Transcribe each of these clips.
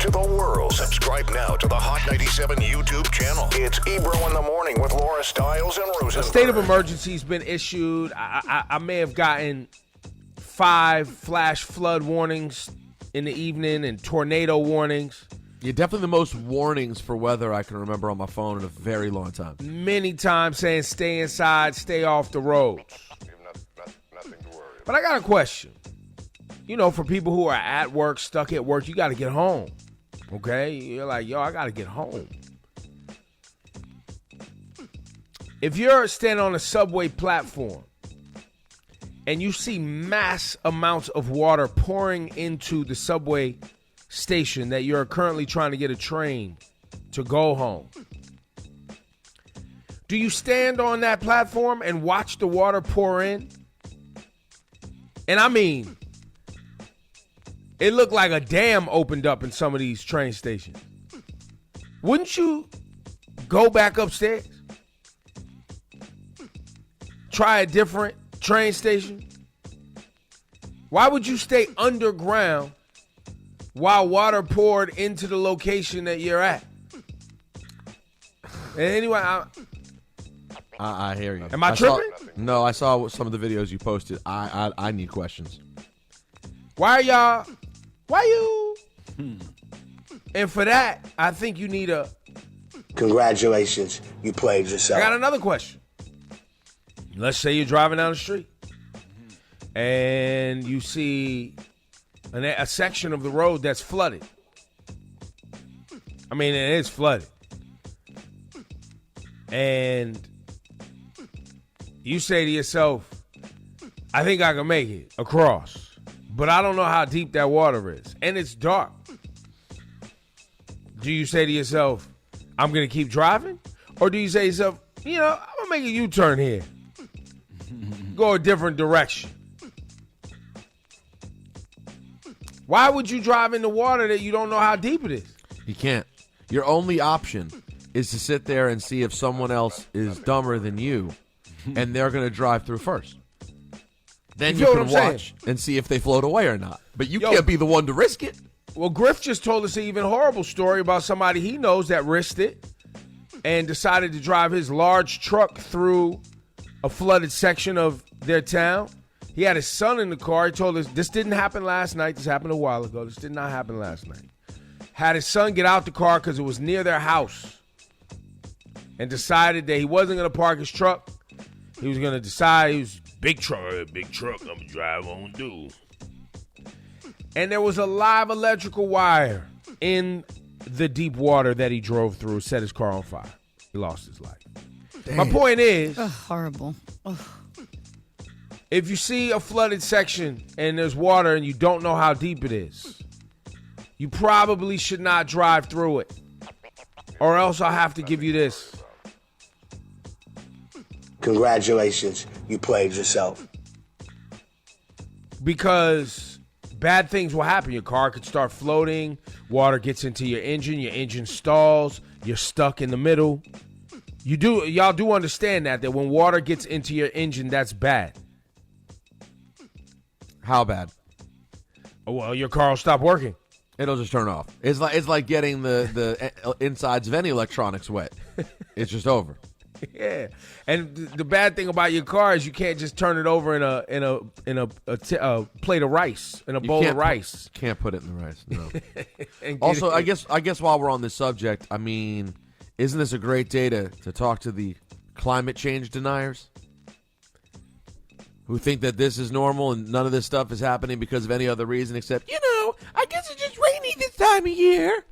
to the world. Subscribe now to the Hot 97 YouTube channel. It's Ebro in the Morning with Laura Stiles and Rosenberg. A state of emergency has been issued. I may have gotten 5 flash flood warnings in the evening and tornado warnings. Yeah, definitely the most warnings for weather I can remember on my phone in a very long time. Many times saying stay inside, stay off the roads. Nothing to worry about. But I got a question. You know, for people who are at work, stuck at work, you got to get home. Okay? You're like, yo, I got to get home. If you're standing on a subway platform and you see mass amounts of water pouring into the subway station that you're currently trying to get a train to go home, do you stand on that platform and watch the water pour in? And I mean, it looked like a dam opened up in some of these train stations. Wouldn't you go back upstairs? Try a different train station? Why would you stay underground while water poured into the location that you're at? And anyway, I hear you. Am I tripping? No, I saw some of the videos you posted. I need questions. Why you? And for that, I think you need a... Congratulations, you played yourself. I got another question. Let's say you're driving down the street and you see a section of the road that's flooded. I mean, it is flooded. And you say to yourself, I think I can make it across, but I don't know how deep that water is. And it's dark. Do you say to yourself, I'm going to keep driving? Or do you say to yourself, you know, I'm going to make a U-turn here. Go a different direction. Why would you drive in the water that you don't know how deep it is? You can't. Your only option is to sit there and see if someone else is dumber than you, and they're going to drive through first. Then you can watch and see if they float away or not. But you can't be the one to risk it. Well, Griff just told us an even horrible story about somebody he knows that risked it and decided to drive his large truck through a flooded section of their town. He had his son in the car. He told us this didn't happen last night. This happened a while ago. This did not happen last night. Had his son get out the car because it was near their house and decided that he wasn't going to park his truck. He was going to decide he was big truck, I'm going to drive on dude. And there was a live electrical wire in the deep water that he drove through, set his car on fire. He lost his life. Damn. My point is... horrible. Ugh. If you see a flooded section and there's water and you don't know how deep it is, you probably should not drive through it. Or else I'll have to give you this. Congratulations, you played yourself. Because bad things will happen. Your car could start floating. Water gets into your engine stalls. You're stuck in the middle. Y'all do understand that when water gets into your engine, that's bad. How bad? Well, your car will stop working. It'll just turn off. It's like getting the insides of any electronics wet. It's just over. Yeah, and the bad thing about your car is you can't just turn it over in a plate of rice, in a bowl of rice. Can't put it in the rice. No. Also, I guess while we're on this subject, I mean, isn't this a great day to talk to the climate change deniers who think that this is normal and none of this stuff is happening because of any other reason except, I guess it's just rainy this time of year.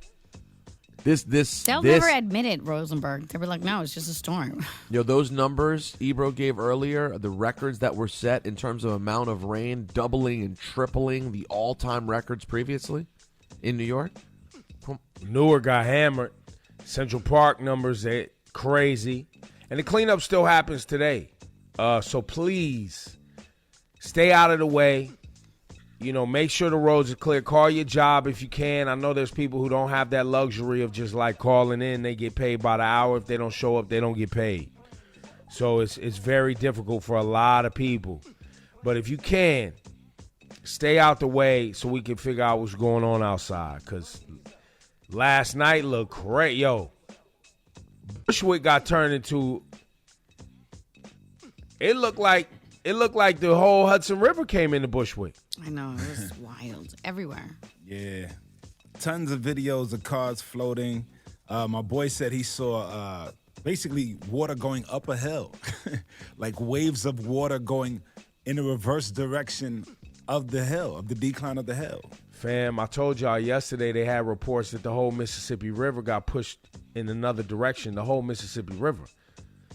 They'll never admit it, Rosenberg. They were like, no, it's just a storm. Those numbers Ebro gave earlier, the records that were set in terms of amount of rain, doubling and tripling the all-time records previously in New York. Newark got hammered. Central Park numbers, they crazy. And the cleanup still happens today. So please, stay out of the way. Make sure the roads are clear. Call your job if you can. I know there's people who don't have that luxury of just like calling in. They get paid by the hour. If they don't show up, they don't get paid. So it's very difficult for a lot of people. But if you can, stay out the way so we can figure out what's going on outside. Because Last night looked great. Yo, Bushwick got turned into. It looked like the whole Hudson River came into Bushwick. I know, it was wild everywhere. Yeah, tons of videos of cars floating. My boy said he saw basically water going up a hill, like waves of water going in the reverse direction of the hill, of the decline of the hill. Fam, I told y'all yesterday they had reports that the whole Mississippi River got pushed in another direction, the whole Mississippi River.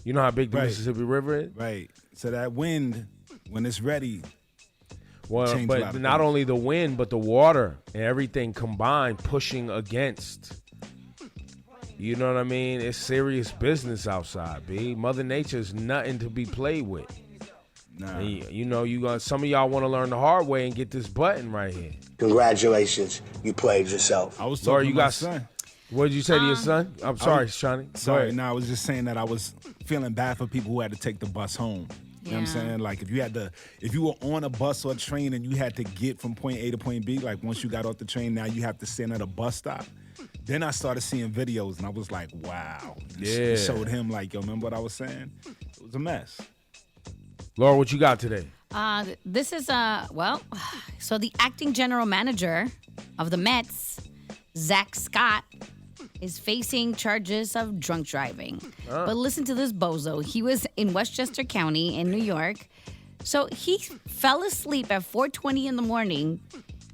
You know how big the Mississippi River is? Right. So that wind, when it's ready, well, but not only the wind, but the water and everything combined pushing against. You know what I mean? It's serious business outside, B. Mother Nature's nothing to be played with. Nah. And some of y'all want to learn the hard way and get this button right here. Congratulations, you played yourself. I was talking to my son. son. What did you say to your son? I'm sorry, Shawnee. Sorry, no, I was just saying that I was feeling bad for people who had to take the bus home. You know what I'm saying? Like if you were on a bus or a train and you had to get from point A to point B, like once you got off the train, now you have to stand at a bus stop. Then I started seeing videos and I was like, wow. It showed him like, yo, remember what I was saying? It was a mess. Laura, what you got today? This is, so the acting general manager of the Mets, Zack Scott, is facing charges of drunk driving. But listen to this bozo. He was in Westchester County in New York. So he fell asleep at 4:20 in the morning.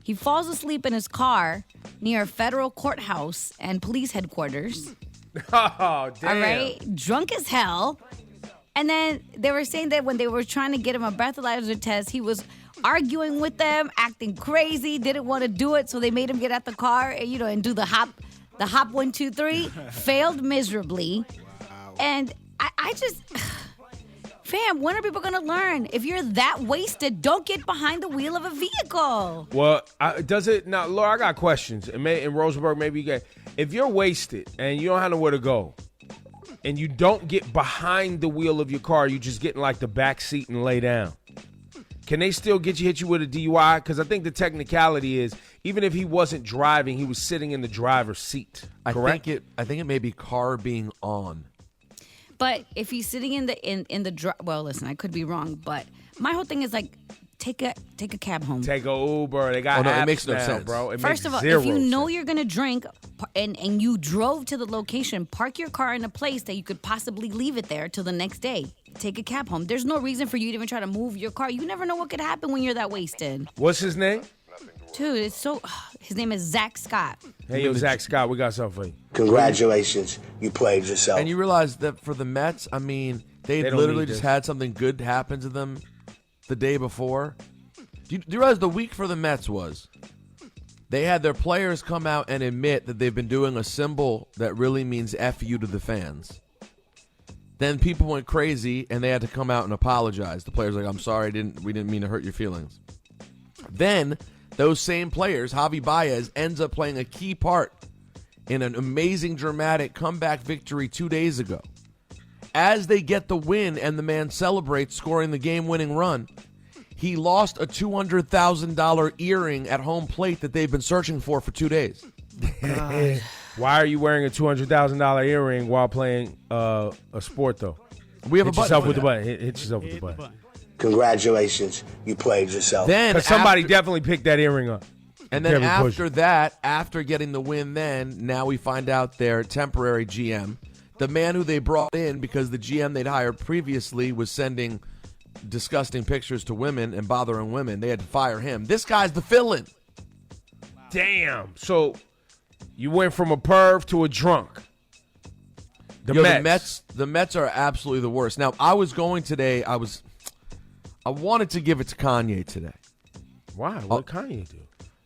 He falls asleep in his car near a federal courthouse and police headquarters. Oh, damn. All right? Drunk as hell. And then they were saying that when they were trying to get him a breathalyzer test, he was arguing with them, acting crazy, didn't want to do it, so they made him get out the car, and do the hop 1, 2, 3. Failed miserably. Wow. And I just, fam, when are people gonna learn? If you're that wasted, don't get behind the wheel of a vehicle. Well, does it now, Laura? I got questions. In Rosenberg, maybe you get. If you're wasted and you don't have nowhere to go, and you don't get behind the wheel of your car, you just get in like the back seat and lay down. Can they still hit you with a DUI? Because I think the technicality is, even if he wasn't driving, he was sitting in the driver's seat. Correct? I think it may be car being on. But if he's sitting in the well, listen, I could be wrong, but my whole thing is like, take a cab home. Take a Uber. They got apps it makes no now, sense, bro. First of all, if you know you're gonna drink and you drove to the location, park your car in a place that you could possibly leave it there till the next day. Take a cab home. There's no reason for you to even try to move your car. You never know what could happen when you're that wasted. What's his name? Dude, it's so. His name is Zack Scott. Hey, yo, Zack Scott, we got something for you. Congratulations, you played yourself. And you realize that for the Mets, I mean, they literally just had something good happen to them the day before. Do you realize the week for the Mets was? They had their players come out and admit that they've been doing a symbol that really means F you to the fans. Then people went crazy and they had to come out and apologize. The players were like, I'm sorry, we didn't mean to hurt your feelings. Then those same players, Javi Baez, ends up playing a key part in an amazing dramatic comeback victory 2 days ago. As they get the win and the man celebrates scoring the game-winning run, he lost a $200,000 earring at home plate that they've been searching for 2 days. Why are you wearing a $200,000 earring while playing a sport, though? We have Hit a yourself button. with the button. Hit yourself with the button. Congratulations, you played yourself. Because somebody definitely picked that earring up. And then after that, after getting the win, now we find out their temporary GM, the man who they brought in because the GM they'd hired previously was sending disgusting pictures to women and bothering women. They had to fire him. This guy's the fill-in. Damn. So you went from a perv to a drunk. The Mets are absolutely the worst. Now, I was going today. I wanted to give it to Kanye today. Why? What did Kanye do?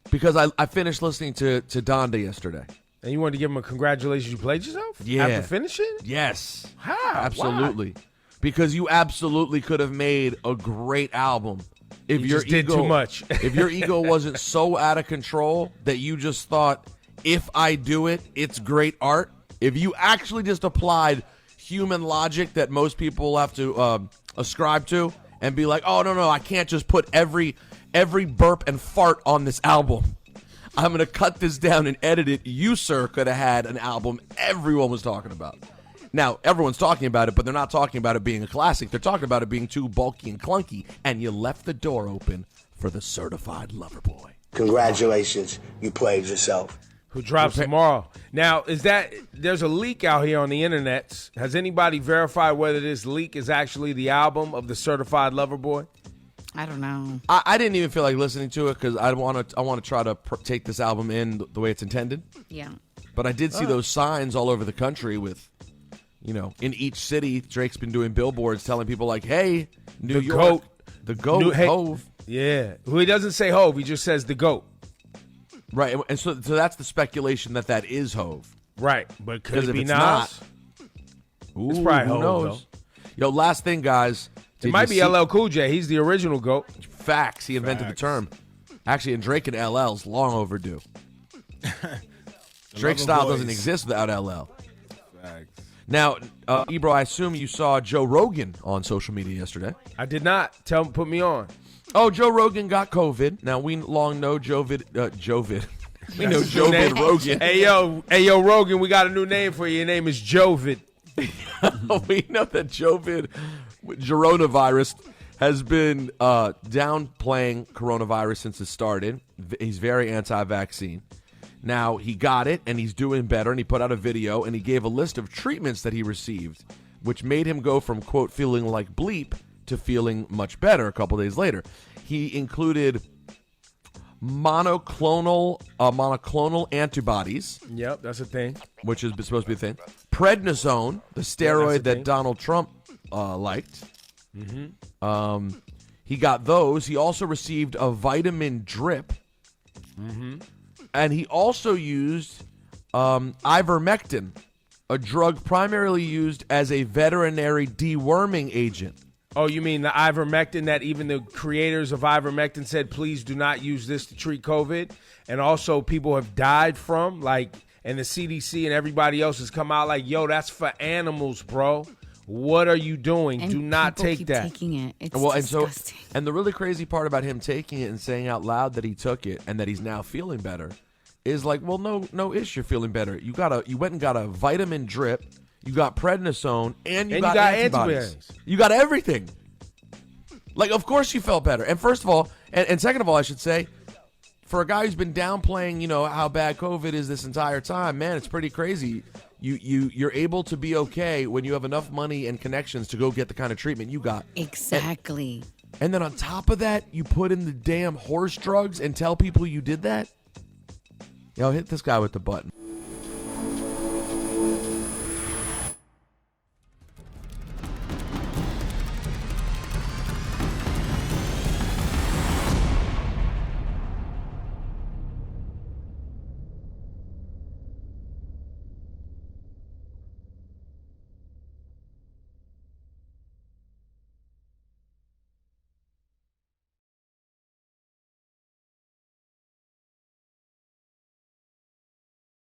Because I finished listening to Donda yesterday. And you wanted to give him a congratulations you played yourself? Yeah. After finishing? Yes. How? Absolutely. Why? Because you absolutely could have made a great album if your ego did too much. If your ego wasn't so out of control that you just thought, if I do it, it's great art. If you actually just applied human logic that most people have to ascribe to and be like, oh, no, I can't just put every burp and fart on this album. I'm going to cut this down and edit it. You, sir, could have had an album everyone was talking about. Now, everyone's talking about it, but they're not talking about it being a classic. They're talking about it being too bulky and clunky, and you left the door open for the certified lover boy. Congratulations, you played yourself. Who drops tomorrow. Now, there's a leak out here on the internet. Has anybody verified whether this leak is actually the album of the Certified Lover Boy? I don't know. I didn't even feel like listening to it because I want to try to take this album in the way it's intended. Yeah. But I did see those signs all over the country with, in each city, Drake's been doing billboards telling people like, hey, New York, the GOAT, Hove. Yeah. Well, he doesn't say Hove. He just says the GOAT. Right, and so that's the speculation that is Hove. Right, but could it be Nas? Not, it's probably who Hove, knows? though. Yo, last thing, guys. It might be LL Cool J. He's the original GOAT. Facts. He invented the term. Actually, and Drake and LL's long overdue. Drake's style doesn't exist without LL. Facts. Now, Ebro, I assume you saw Joe Rogan on social media yesterday. I did not. Put me on. Oh, Joe Rogan got COVID. Now, we long know Jovid. We know Jovid Rogan. Hey, yo, Rogan, we got a new name for you. Your name is Jovid. We know that Jovid, coronavirus, has been downplaying coronavirus since it started. He's very anti-vaccine. Now, he got it, and he's doing better, and he put out a video, and he gave a list of treatments that he received, which made him go from, quote, feeling like bleep to feeling much better a couple days later. He included monoclonal antibodies. Yep, that's a thing. Which is supposed to be a thing. Prednisone, the steroid that Donald Trump liked. Mm-hmm. He got those. He also received a vitamin drip. Mm-hmm. And he also used ivermectin, a drug primarily used as a veterinary deworming agent. Oh, you mean the ivermectin that even the creators of ivermectin said, please do not use this to treat COVID? And also people have died from, and the CDC and everybody else has come out like, yo, that's for animals, bro. What are you doing? And do not people take keep that. Taking it. It's disgusting. And the really crazy part about him taking it and saying out loud that he took it and that he's now feeling better is like, well, no issue, you're feeling better. You went and got a vitamin drip. You got prednisone, and you got antibodies. You got everything. Like, of course you felt better. And first of all, and second of all, I should say, for a guy who's been downplaying, how bad COVID is this entire time, man, it's pretty crazy. You're able to be okay when you have enough money and connections to go get the kind of treatment you got. Exactly. And then on top of that, you put in the damn horse drugs and tell people you did that? Yo, hit this guy with the button.